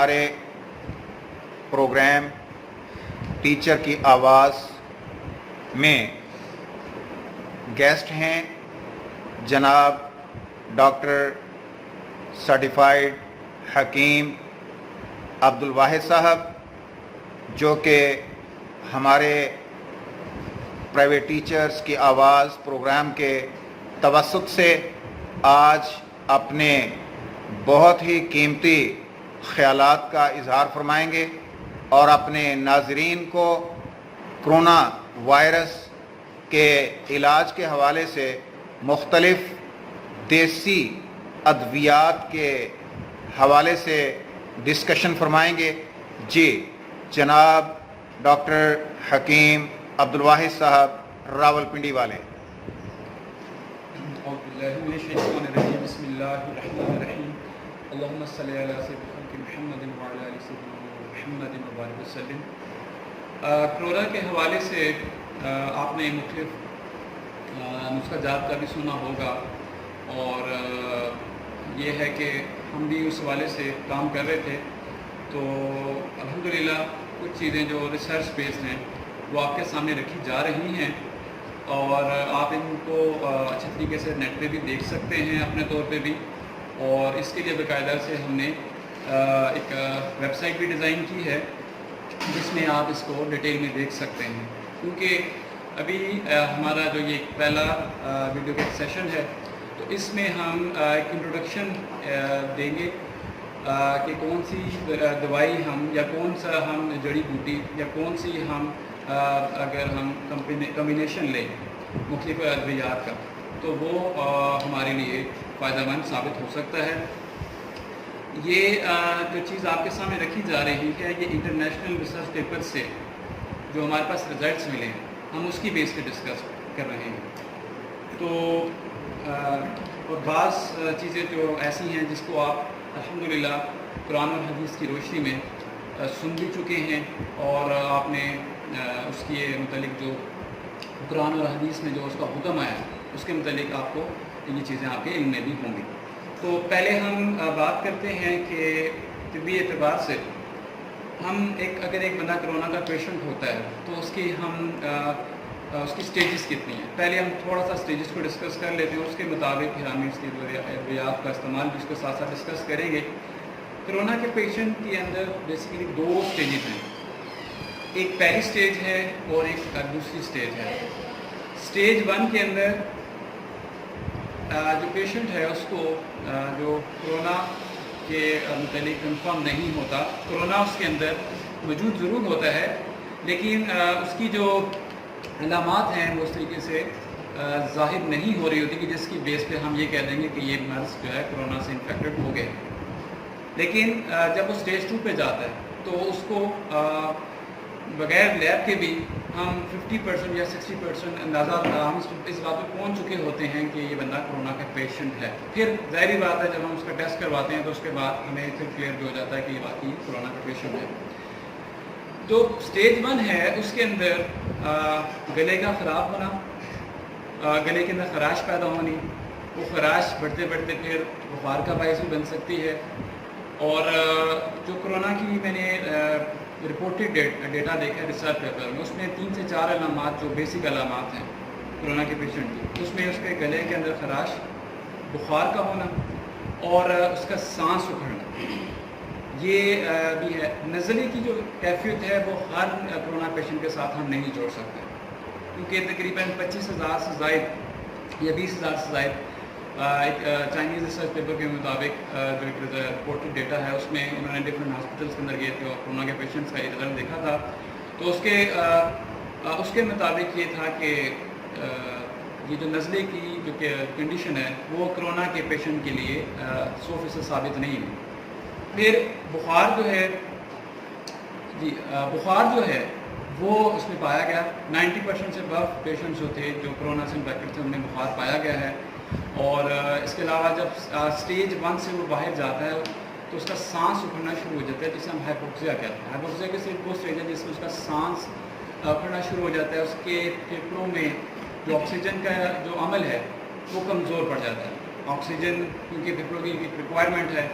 ہمارے programme teacher کی آواز میں گیسٹ ہیں جناب ڈاکٹر سرٹیفائیڈ حکیم عبدالواحد صاحب، جو کہ ہمارے پرائیویٹ ٹیچرز کی آواز پروگرام کے توسط سے آج اپنے بہت ہی قیمتی خیالات کا اظہار فرمائیں گے اور اپنے ناظرین کو کرونا وائرس کے علاج کے حوالے سے مختلف دیسی ادویات کے حوالے سے ڈسکشن فرمائیں گے۔ جی جناب ڈاکٹر حکیم عبدالواحد صاحب راولپنڈی والے۔ بسم اللہ الرحمن الرحیم، اللہم صلی علی سیدنا محمد وعلی آل سیدنا محمد وبارک وسلم۔ کرونا کے حوالے سے آپ نے مختلف نسخہ جات کا بھی سنا ہوگا، اور یہ ہے کہ ہم بھی اس حوالے سے کام کر رہے تھے، تو الحمدللہ کچھ چیزیں جو ریسرچ بیسڈ ہیں وہ آپ کے سامنے رکھی جا رہی ہیں، اور آپ ان کو اچھے طریقے سے نیٹ پہ بھی دیکھ سکتے ہیں اپنے طور پہ بھی، اور اس کے لیے باقاعدہ سے ہم نے ایک ویب سائٹ بھی ڈیزائن کی ہے جس میں آپ اس کو ڈیٹیل میں دیکھ سکتے ہیں، کیونکہ ابھی ہمارا جو یہ پہلا ویڈیو کا سیشن ہے تو اس میں ہم ایک انٹروڈکشن دیں گے کہ کون سی دوائی ہم یا کون سا ہم جڑی بوٹی یا کون سی ہم اگر ہم کمبینیشن لیں مختلف ادویات کا تو وہ ہمارے لیے فائدہ مند ثابت ہو سکتا ہے۔ یہ جو چیز آپ کے سامنے رکھی جا رہی ہے یہ انٹرنیشنل ریسرچ پیپر سے جو ہمارے پاس رزلٹس ملے ہیں ہم اس کی بیس پہ ڈسکس کر رہے ہیں، تو اور بعض چیزیں جو ایسی ہیں جس کو آپ الحمدللہ قرآن اور حدیث کی روشنی میں سن بھی چکے ہیں، اور آپ نے اس کے متعلق جو قرآن اور حدیث میں جو اس کا حکم آیا اس کے متعلق آپ کو یہ چیزیں آپ کے علم میں بھی ہوں گی۔ تو پہلے ہم بات کرتے ہیں کہ طبی اعتبار سے ہم اگر ایک بندہ کرونا کا پیشنٹ ہوتا ہے تو اس کی سٹیجز کتنی ہیں، پہلے ہم تھوڑا سا سٹیجز کو ڈسکس کر لیتے ہیں، اس کے مطابق پھر ہم اس کی ادویات کا استعمال بھی اس کے ساتھ ساتھ ڈسکس کریں گے۔ کرونا کے پیشنٹ کے اندر بیسیکلی دو سٹیجز ہیں، ایک پہلی سٹیج ہے اور ایک دوسری سٹیج ہے۔ سٹیج 1 کے اندر جو پیشنٹ ہے اس کو جو کرونا کے متعلق کنفرم نہیں ہوتا، کرونا اس کے اندر موجود ضرور ہوتا ہے لیکن اس کی جو علامات ہیں وہ اس طریقے سے ظاہر نہیں ہو رہی ہوتی کہ جس کی بیس پہ ہم یہ کہہ دیں گے کہ یہ مرض جو ہے کرونا سے انفیکٹڈ ہو گئے، لیکن جب وہ سٹیج 2 پہ جاتا ہے تو اس کو بغیر لیب کے بھی ہم 50% یا 60% اندازہ ہم اس بات پہ پہنچ چکے ہوتے ہیں کہ یہ بندہ کرونا کا پیشنٹ ہے۔ پھر ظاہری بات ہے جب ہم اس کا ٹیسٹ کرواتے ہیں تو اس کے بعد ہمیں پھر کلیئر بھی ہو جاتا ہے کہ یہ واقعی کرونا کا پیشنٹ ہے۔ جو سٹیج 1 ہے اس کے اندر گلے کا خراب ہونا، گلے کے اندر خراش پیدا ہونی، وہ خراش بڑھتے بڑھتے پھر بخار کا باعث بھی بن سکتی ہے، اور جو کرونا کی میں نے رپورٹڈ ڈیٹا دیکھا ہے ریسرچ پیپر میں، اس میں 3 سے 4 علامات جو بیسک علامات ہیں کرونا کے پیشنٹ کی، اس میں اس کے گلے کے اندر خراش، بخار کا ہونا اور اس کا سانس رکنا، یہ بھی ہے۔ نزلے کی جو کیفیت ہے وہ ہر کرونا پیشنٹ کے ساتھ ہم نہیں جوڑ سکتے، کیونکہ تقریباً 25,000 سے زائد یا 20,000 سے زائد ایک چائنیز ریسرچ پیپر کے مطابق جو ایک رپورٹڈ ڈیٹا ہے اس میں انہوں نے ڈفرینٹ ہاسپٹلس کے اندر گئے تھے اور کرونا کے پیشنٹس کا یہ رزلٹ دیکھا تھا، تو اس کے مطابق یہ تھا کہ یہ جو نزلے کی جو کہ کنڈیشن ہے وہ کرونا کے پیشنٹ کے لیے 100% ثابت نہیں ہے۔ پھر بخار جو ہے بخار جو ہے وہ اس میں پایا گیا، 90% سے ابو پیشنٹس جو تھے جو کرونا سے انفیکٹڈ تھے انہیں بخار پایا گیا ہے، اور اس کے علاوہ جب سٹیج 1 سے وہ باہر جاتا ہے تو اس کا سانس اکھڑنا شروع ہو جاتا ہے، جسے ہم ہائپوکسیا کہتے ہیں۔ ہائپوکسیا کے صرف وہ اسٹیج ہے جس میں اس کا سانس اکھڑنا شروع ہو جاتا ہے، اس کے پھیپھڑوں میں جو آکسیجن کا جو عمل ہے وہ کمزور پڑ جاتا ہے، آکسیجن کیونکہ پھیپھڑوں کی ایک ریکوائرمنٹ ہے،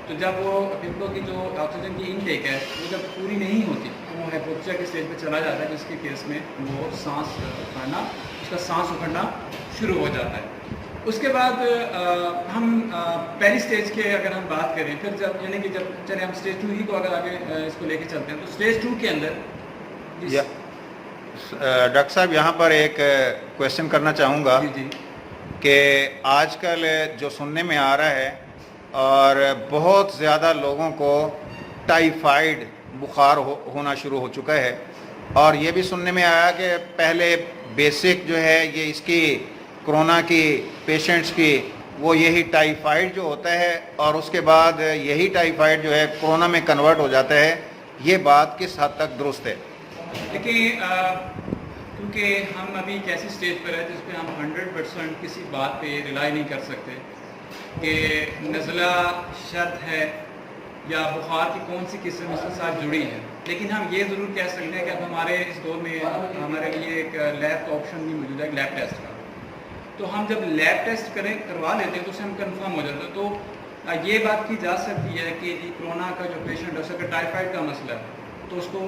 تو جب وہ پھپھڑوں کی جو آکسیجن کی انٹیک ہے وہ جب پوری نہیں ہوتی تو وہ ہائپوکسیا کے اسٹیج پہ چلا جاتا ہے، جس کے کیس میں وہ سانس اٹھانا، اس کا سانس اکھڑنا شروع ہو جاتا ہے۔ اس کے بعد ہم پہلی سٹیج کے اگر ہم بات کریں، پھر جب یعنی کہ جب چلے ہم سٹیج 2 ہی کو اگر آگے اس کو لے کے چلتے ہیں، تو سٹیج 2 کے اندر ڈاکٹر صاحب یہاں پر ایک کویشچن کرنا چاہوں گا جی کہ آج کل جو سننے میں آ رہا ہے اور بہت زیادہ لوگوں کو ٹائیفائڈ بخار ہونا شروع ہو چکا ہے، اور یہ بھی سننے میں آیا کہ پہلے بیسک جو ہے یہ اس کی کرونا کی پیشنٹس کی وہ یہی ٹائیفائڈ جو ہوتا ہے، اور اس کے بعد یہی ٹائیفائڈ جو ہے کرونا میں کنورٹ ہو جاتا ہے، یہ بات کس حد تک درست ہے؟ دیکھیے، کیونکہ ہم ابھی ایک ایسی سٹیج پر ہے جس پہ ہم 100% کسی بات پہ ریلائی نہیں کر سکتے کہ نزلہ شرط ہے یا بخار کی کون سی قسم اس کے ساتھ جڑی ہے، لیکن ہم یہ ضرور کہہ سکتے ہیں کہ اب ہمارے اس دور میں ہمارے لیے ایک لیب کا آپشن بھی موجود ہے، ایک لیب ٹیسٹ کا۔ تو ہم جب لیب ٹیسٹ کروا لیتے ہیں تو اس سے ہم کنفرم ہو جاتا ہے، تو یہ بات کی جا سکتی ہے کہ جی کرونا کا جو پیشنٹ ہے اس کا ٹائیفائڈ کا مسئلہ ہے، تو اس کو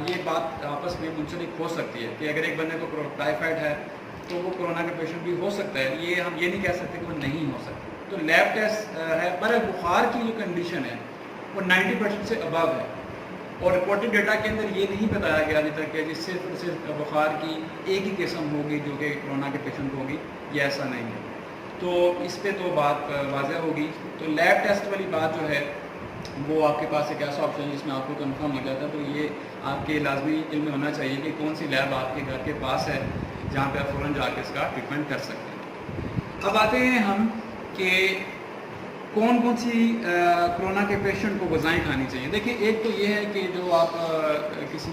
یہ بات آپس میں منسلک ہو سکتی ہے کہ اگر ایک بندے کو ٹائیفائڈ ہے تو وہ کرونا کا پیشنٹ بھی ہو سکتا ہے، یہ ہم یہ نہیں کہہ سکتے کہ وہ نہیں ہو سکتا۔ تو لیب ٹیسٹ ہے، پر بخار کی جو کنڈیشن ہے وہ 90% سے ابو ہے، اور رپورٹڈ ڈیٹا کے اندر یہ نہیں بتایا گیا ابھی تک کہ جس سے صرف بخار کی ایک ہی قسم ہوگی جو کہ کرونا کے پیشنٹ ہوگی، یہ ایسا نہیں ہے۔ تو اس پہ تو بات واضح ہوگی۔ تو لیب ٹیسٹ والی بات جو ہے وہ آپ کے پاس ایک ایسا آپشن ہے جس میں آپ کو کنفرم ہو جاتا ہے، تو یہ آپ کے لازمی علم میں ہونا چاہیے کہ کون سی لیب آپ کے گھر کے پاس ہے جہاں پہ آپ فوراً جا کے اس کا ٹریٹمنٹ کر سکتے ہیں۔ اب آتے ہیں ہم کہ کون سی کرونا کے پیشنٹ کو غذائیں کھانی چاہیے۔ دیکھیں، ایک تو یہ ہے کہ جو آپ کسی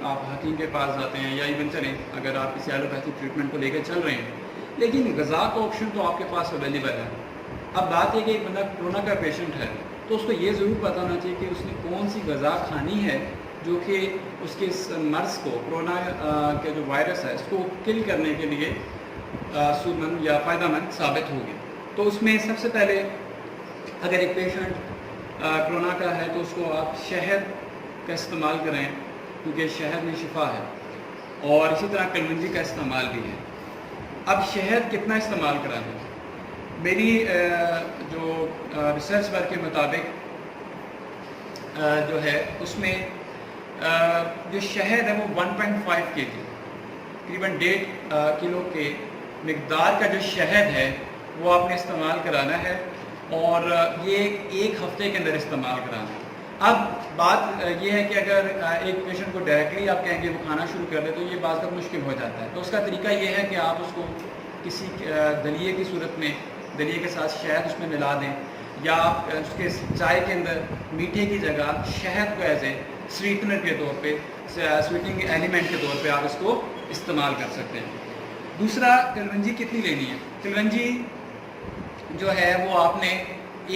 آپ حکیم کے پاس جاتے ہیں یا ایون چلیں اگر آپ کسی ایلوپیتھک ٹریٹمنٹ کو لے کے چل رہے ہیں، لیکن غذا کا آپشن تو آپ کے پاس اویلیبل ہے۔ اب بات یہ کہ ایک بندہ کرونا کا پیشنٹ ہے تو اس کو یہ ضرور پتہ ہونا چاہیے کہ اس نے کون سی غذا کھانی ہے جو کہ اس کے اس مرض کو، کرونا کا جو وائرس ہے، اس کو کل کرنے کے لیے سود مند یا فائدہ مند ثابت ہوگی۔ تو اس میں سب سے پہلے اگر ایک پیشنٹ کرونا کا ہے تو اس کو آپ شہد کا استعمال کریں، کیونکہ شہد میں شفا ہے، اور اسی طرح کلونجی کا استعمال بھی ہے۔ اب شہد کتنا استعمال کرانا ہے؟ میری جو ریسرچ ورک کے مطابق جو ہے اس میں جو شہد ہے وہ 1.5 kg، تقریباً 1.5 کلو کے مقدار کا جو شہد ہے وہ آپ نے استعمال کرانا ہے، اور یہ ایک ہفتے کے اندر استعمال کرانا ہے۔ اب بات یہ ہے کہ اگر ایک پیشنٹ کو ڈائریکٹلی آپ کہیں کہ وہ کھانا شروع کر دیں تو یہ بعض کا مشکل ہو جاتا ہے، تو اس کا طریقہ یہ ہے کہ آپ اس کو کسی دلیے کی صورت میں دلیے کے ساتھ شہد اس میں ملا دیں، یا آپ اس کے چائے کے اندر میٹھے کی جگہ شہد کو ایز اے سویٹنر کے طور پہ، سویٹنگ ایلیمنٹ کے طور پہ آپ اس کو استعمال کر سکتے ہیں۔ دوسرا، کلونجی کتنی لینی ہے؟ کلونجی جو ہے وہ آپ نے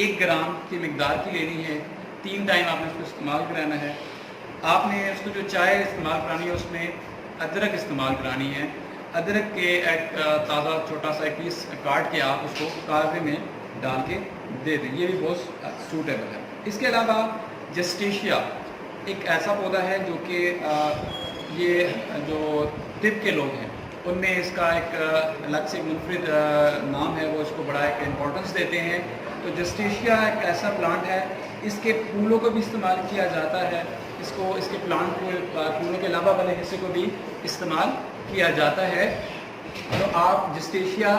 1 گرام کی مقدار کی لینی ہے، 3 ٹائم آپ نے اس کو استعمال کرانا ہے۔ آپ نے اس کو جو چائے استعمال کرانی ہے اس میں ادرک استعمال کرانی ہے، ادرک کے ایک تازہ چھوٹا سا ایک پیس کاٹ کے آپ اس کو کاغذ میں ڈال کے دے دیں، یہ بھی بہت سوٹیبل ہے۔ اس کے علاوہ جسٹیشیا ایک ایسا پودا ہے جو کہ یہ جو طب کے لوگ ہیں ان میں اس کا ایک الگ سے منفرد نام ہے، وہ اس کو بڑا ایک امپورٹنس دیتے ہیں۔ تو جسٹیشیا ایک ایسا پلانٹ ہے، اس کے پھولوں کو بھی استعمال کیا جاتا ہے، اس کے پلانٹ کو پھولوں کے علاوہ والے حصے کو بھی استعمال کیا جاتا ہے۔ تو آپ جسٹیشیا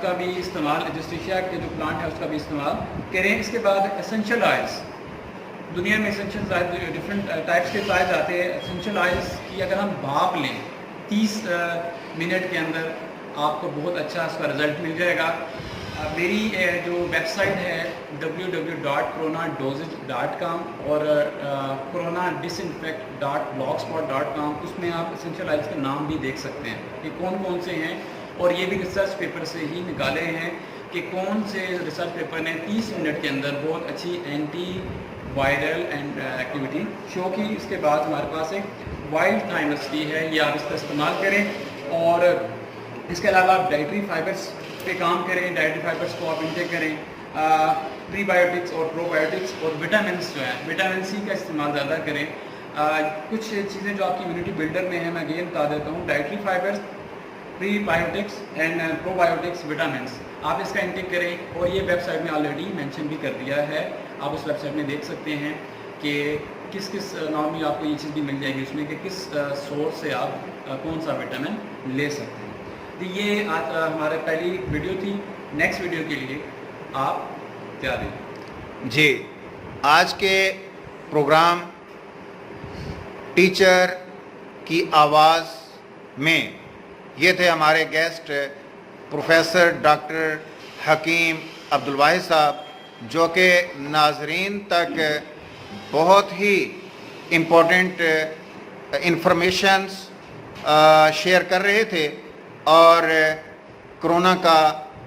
کا بھی استعمال، جسٹیشیا کے جو پلانٹ ہے اس کا بھی استعمال کریں۔ اس کے بعد اسینشل آئلس، دنیا میں اسینشل آئل ڈفرینٹ ٹائپس کے پائے جاتے ہیں۔ اسینشل آئلس کی اگر ہم بھاپ لیں 30 منٹ کے اندر آپ کو بہت اچھا اس کا رزلٹ مل جائے گا۔ میری جو ویب سائٹ ہے www.coronadosage.com اور coronadisinfect.blogspot.com، اس میں آپ اسینشل آئلس کے نام بھی دیکھ سکتے ہیں کہ کون کون سے ہیں، اور یہ بھی ریسرچ پیپر سے ہی نکالے ہیں کہ کون سے ریسرچ پیپر نے 30 منٹ کے اندر بہت اچھی اینٹی وائرل اینڈ ایکٹیویٹی شو کی۔ اس کے بعد ہمارے پاس ایک وائلڈ تھائمس ٹی ہے، یہ آپ اس کا استعمال کریں، اور اس کے علاوہ آپ ڈائٹری فائبرس پہ کام کریں، ڈائٹری فائبرس کو آپ انٹیک کریں۔ پری بایوٹکس اور پرو بایوٹکس اور وٹامنس جو ہیں وٹامن سی کا استعمال زیادہ کریں. کچھ چیزیں جو آپ کی امیونٹی بلڈر میں ہیں میں اگین بتا دیتا ہوں. Dietary fibres, prebiotics and probiotics, vitamins, آپ اس کا انٹیک کریں. اور یہ ویب سائٹ میں آلریڈی مینشن بھی کر دیا ہے, آپ اس ویب سائٹ میں دیکھ سکتے ہیں کہ کس کس نارملی آپ کو یہ چیز بھی مل جائے گی اس میں کہ کس سورس سے آپ کون سا وٹامن لے سکتے ہیں. تو یہ ہمارے پہلی ویڈیو تھی. نیکسٹ ویڈیو کے لیے آپ تیار ہیں. جی, آج کے پروگرام ٹیچر کی آواز میں یہ تھے ہمارے گیسٹ پروفیسر ڈاکٹر حکیم عبدالواحد صاحب, جو کہ ناظرین تک بہت ہی امپورٹنٹ انفارمیشنز شیئر کر رہے تھے اور کرونا کا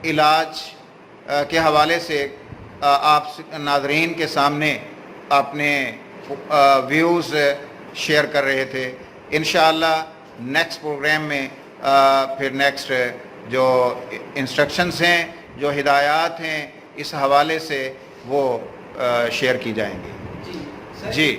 علاج کے حوالے سے آپ ناظرین کے سامنے اپنے ویوز شیئر کر رہے تھے. انشاءاللہ نیکسٹ پروگرام میں پھر نیکسٹ جو انسٹرکشنز ہیں, جو ہدایات ہیں اس حوالے سے وہ شیئر کی جائیں گی. جی